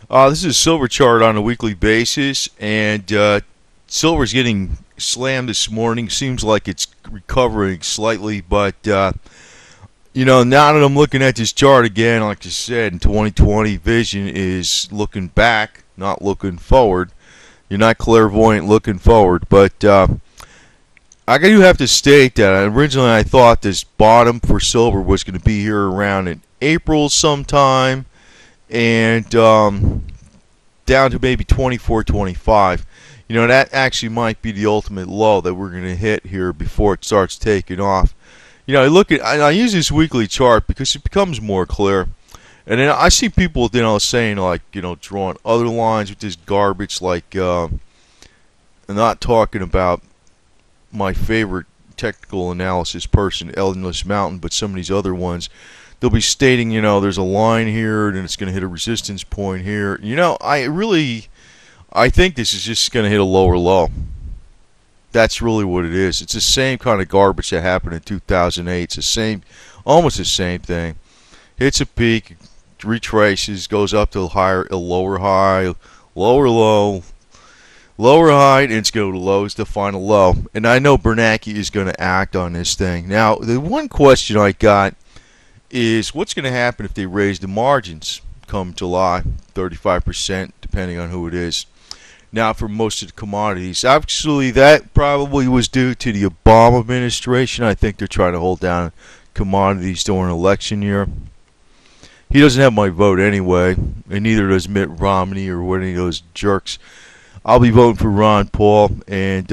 This is a silver chart on a weekly basis, and silver's getting slammed this morning. Seems like it's recovering slightly, but now that I'm looking at this chart again, like I said, in 2020, vision is looking back, not looking forward. You're not clairvoyant looking forward, but I do have to state that originally I thought this bottom for silver was going to be here around in April sometime, and down to maybe 24, 25. That actually might be the ultimate low that we're going to hit here before it starts taking off. I use this weekly chart because it becomes more clear. And then I see people, saying like, drawing other lines with this garbage, like, I'm not talking about my favorite technical analysis person, Endless Mountain, but some of these other ones, they'll be stating, there's a line here, and it's going to hit a resistance point here. I think this is just going to hit a lower low. That's really what it is. It's the same kind of garbage that happened in 2008. It's the same, almost the same thing. Hits a peak, retraces, goes up to a lower high, lower low, lower high, and it's going to low is the final low. And I know Bernanke is going to act on this thing. Now, the one question I got is what's going to happen if they raise the margins come July, 35%, depending on who it is. Now, for most of the commodities, actually, that probably was due to the Obama administration. I think they're trying to hold down commodities during election year. He doesn't have my vote anyway, and neither does Mitt Romney or any of those jerks. I'll be voting for Ron Paul, and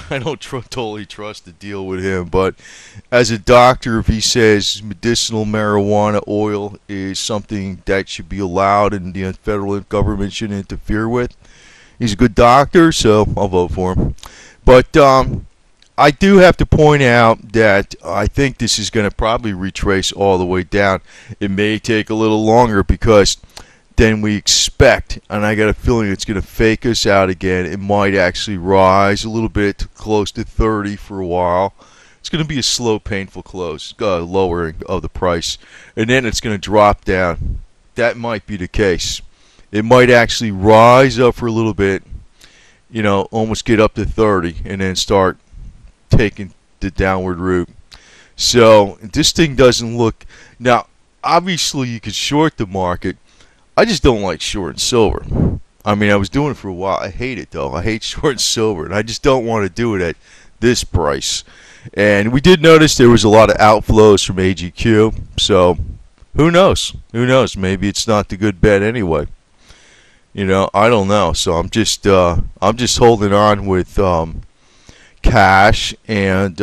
I don't totally trust the deal with him. But as a doctor, if he says medicinal marijuana oil is something that should be allowed and the federal government shouldn't interfere with, he's a good doctor, so I'll vote for him. But I do have to point out that I think this is going to probably retrace all the way down. It may take a little longer because than we expect, and I got a feeling it's going to fake us out again. It might actually rise a little bit to close to 30 for a while. It's going to be a slow, painful lowering of the price, and then it's going to drop down. That might be the case. It might actually rise up for a little bit, almost get up to 30, and then start taking the downward route. So this thing doesn't look... Now, obviously, you could short the market. I just don't like shorting silver. I mean, I was doing it for a while. I hate it, though. I hate shorting silver, and I just don't want to do it at this price. And we did notice there was a lot of outflows from AGQ, so who knows? Who knows? Maybe it's not the good bet anyway. I don't know. So I'm just holding on with cash and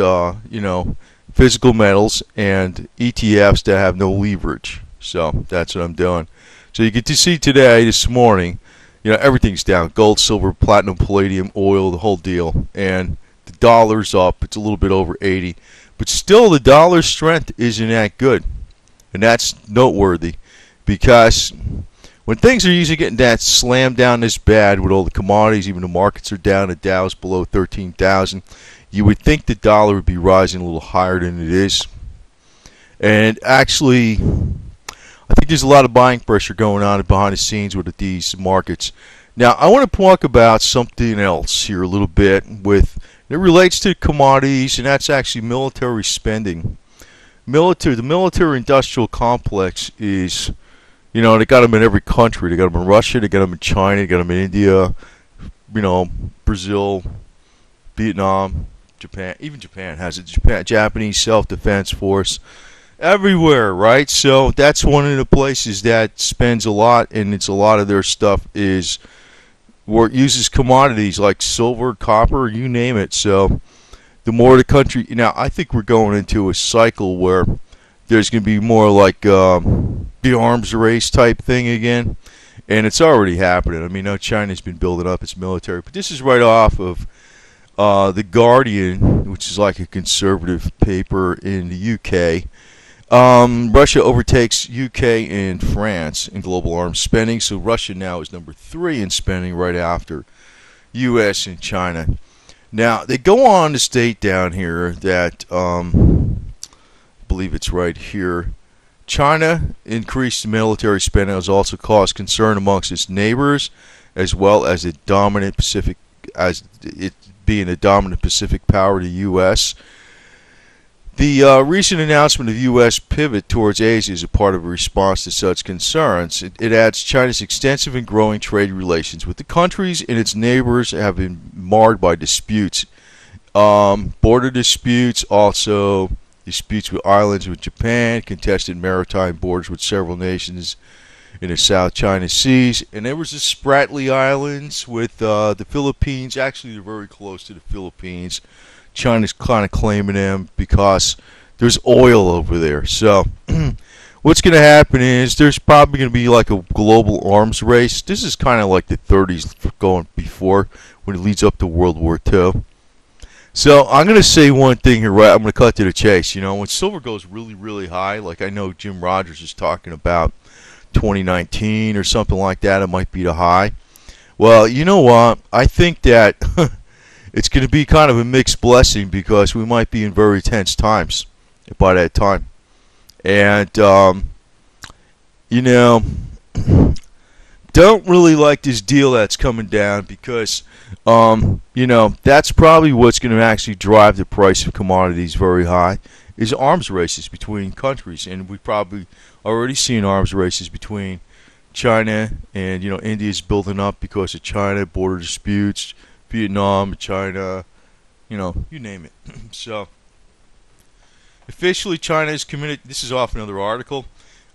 physical metals and ETFs that have no leverage. So that's what I'm doing. So you get to see today, this morning, everything's down. Gold, silver, platinum, palladium, oil, the whole deal. And the dollar's up. It's a little bit over 80. But still, the dollar's strength isn't that good. And that's noteworthy because when things are usually getting that slammed down this bad with all the commodities, even the markets are down, the Dow's below 13,000, you would think the dollar would be rising a little higher than it is. And actually, I think there's a lot of buying pressure going on behind the scenes with these markets. Now, I want to talk about something else here a little bit. It relates to commodities, and that's actually military spending. The military-industrial complex is, they got them in every country. They got them in Russia, they got them in China, they got them in India, Brazil, Vietnam, Japan. Even Japan has it. Japanese self-defense force. Everywhere, right? So that's one of the places that spends a lot, and it's a lot of their stuff is where it uses commodities like silver, copper, you name it. So the more the country... Now, I think we're going into a cycle where there's going to be more like the arms race type thing again, and it's already happening. I mean, now China's been building up its military, but this is right off of The Guardian, which is like a conservative paper in the UK. Russia overtakes UK and France in global arms spending, so Russia now is number 3 in spending right after US and China. Now, they go on to state down here that, I believe it's right here, China increased military spending has also caused concern amongst its neighbors, as well as the dominant Pacific, as it being a dominant Pacific power to the U.S. The recent announcement of U.S. pivot towards Asia is a part of a response to such concerns. It adds China's extensive and growing trade relations with the countries and its neighbors have been marred by disputes, border disputes, also disputes with islands with Japan, contested maritime borders with several nations in the South China Seas, and there was the Spratly Islands with the Philippines. Actually, they're very close to the Philippines. China's kind of claiming them because there's oil over there. So what's going to happen is there's probably going to be like a global arms race. This is kind of like the 30s going before, when it leads up to World War II. So I'm going to say one thing here, right? I'm going to cut to the chase. You know, when silver goes really, really high, like I know Jim Rogers is talking about 2019 or something like that, it might be the high. Well, you know what? I think that it's going to be kind of a mixed blessing because we might be in very tense times by that time. And, you know, don't really like this deal that's coming down because, you know, that's probably what's going to actually drive the price of commodities very high, is arms races between countries. And we've probably already seen arms races between China and, you know, India's building up because of China, border disputes, Vietnam, China, you know, you name it. So, officially China is committed, this is off another article.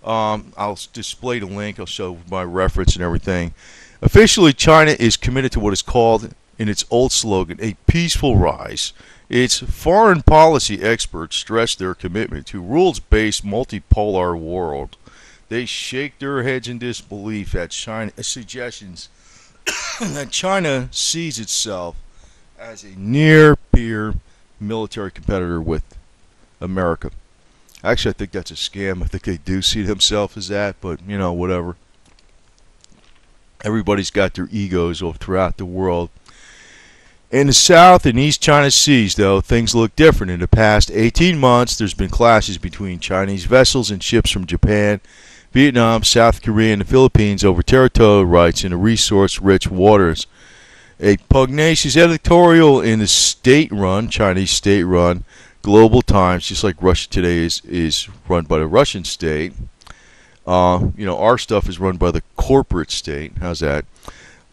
I'll display the link, I'll show my reference and everything. Officially, China is committed to what is called, in its old slogan, a peaceful rise. Its foreign policy experts stress their commitment to rules-based multipolar world. They shake their heads in disbelief at China's suggestions that China sees itself as a near-peer military competitor with America. Actually, I think that's a scam. I think they do see themselves as that, but, you know, whatever. Everybody's got their egos throughout the world. In the South and East China Seas, though, things look different. In the past 18 months, there's been clashes between Chinese vessels and ships from Japan, Vietnam, South Korea, and the Philippines over territorial rights in the resource-rich waters. A pugnacious editorial in the state-run, Chinese state-run, Global Times, just like Russia Today is run by the Russian state. You know, our stuff is run by the corporate state. How's that?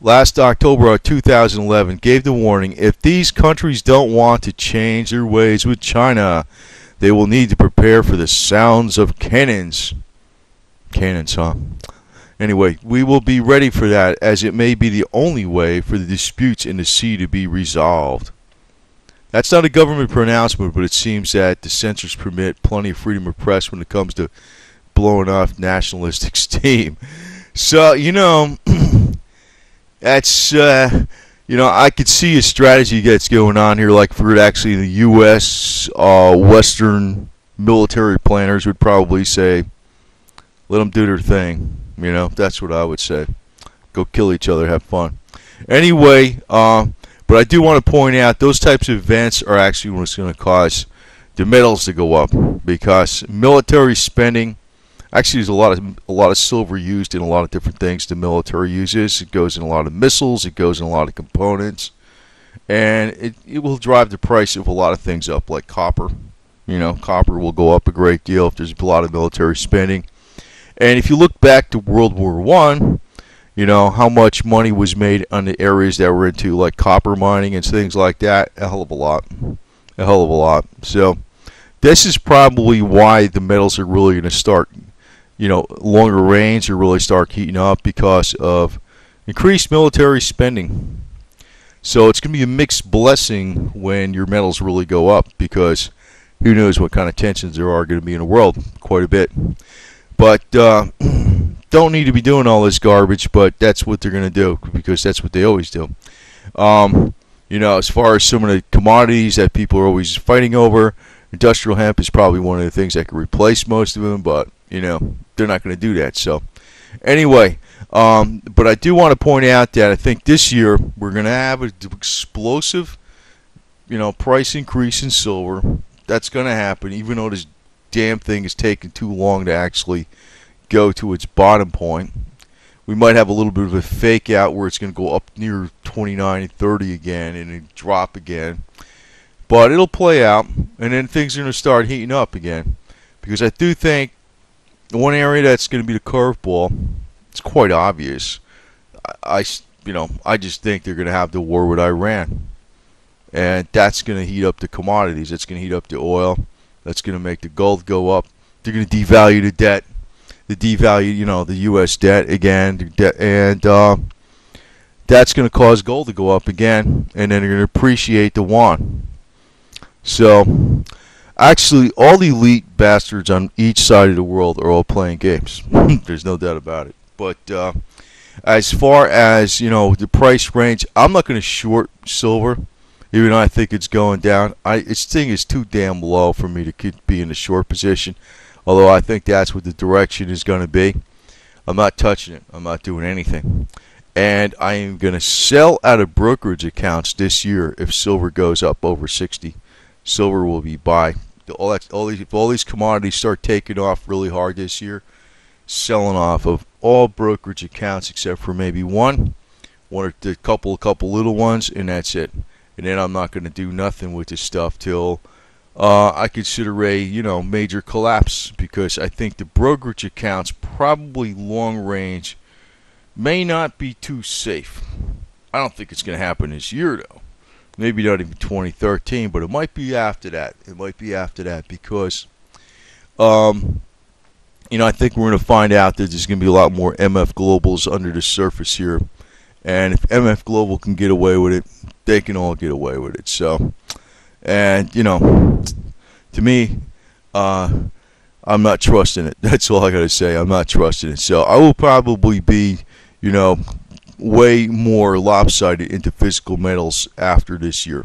Last October of 2011 gave the warning, if these countries don't want to change their ways with China, they will need to prepare for the sounds of cannons. Cannons, huh? Anyway, we will be ready for that, as it may be the only way for the disputes in the sea to be resolved. That's not a government pronouncement, but it seems that the censors permit plenty of freedom of press when it comes to blowing off nationalistic steam. So, you know, that's, you know, I could see a strategy that's going on here, like for actually the U.S. Western military planners would probably say, let them do their thing. You know, that's what I would say. Go kill each other, have fun. Anyway, but I do want to point out those types of events are actually what's going to cause the metals to go up, because military spending, actually there's a lot of silver used in a lot of different things the military uses. It goes in a lot of missiles, it goes in a lot of components, and it will drive the price of a lot of things up, like copper. You know, copper will go up a great deal if there's a lot of military spending. And if you look back to World War I, you know, how much money was made on the areas that were into like copper mining and things like that? A hell of a lot. A hell of a lot. So this is probably why the metals are really going to start, you know, longer range, or really start heating up because of increased military spending. So it's going to be a mixed blessing when your metals really go up, because who knows what kind of tensions there are going to be in the world. Quite a bit. But don't need to be doing all this garbage, but that's what they're going to do, because that's what they always do. You know, as far as some of the commodities that people are always fighting over, industrial hemp is probably one of the things that can replace most of them, but, you know, they're not going to do that. So, anyway, but I do want to point out that I think this year we're going to have an explosive, you know, price increase in silver. That's going to happen, even though there's damn thing is taking too long to actually go to its bottom point. We might have a little bit of a fake out where it's going to go up near 29 and 30 again and then drop again. But it'll play out, and then things are going to start heating up again. Because I do think one area that's going to be the curveball, it's quite obvious. I just think they're going to have the war with Iran. And that's going to heat up the commodities. That's going to heat up the oil. That's going to make the gold go up. They're going to devalue the debt. The U.S. debt again, and that's going to cause gold to go up again, and then they're going to appreciate the yuan. So, actually, all the elite bastards on each side of the world are all playing games. There's no doubt about it. But as far as the price range, I'm not going to short silver, even though I think it's going down. This thing is too damn low for me to be in the short position. Although I think that's what the direction is going to be. I'm not touching it. I'm not doing anything. And I am going to sell out of brokerage accounts this year if silver goes up over 60. Silver will be buy. If all these commodities start taking off really hard this year, selling off of all brokerage accounts except for maybe one or a couple little ones, and that's it. And then I'm not going to do nothing with this stuff till I consider a major collapse, because I think the brokerage accounts probably long range may not be too safe. I don't think it's going to happen this year though. Maybe not even 2013, but it might be after that. It might be after that because I think we're going to find out that there's going to be a lot more MF Globals under the surface here, and if MF Global can get away with it, they can all get away with it. So. And, to me, I'm not trusting it. That's all I got to say. I'm not trusting it. So I will probably be, way more lopsided into physical metals after this year.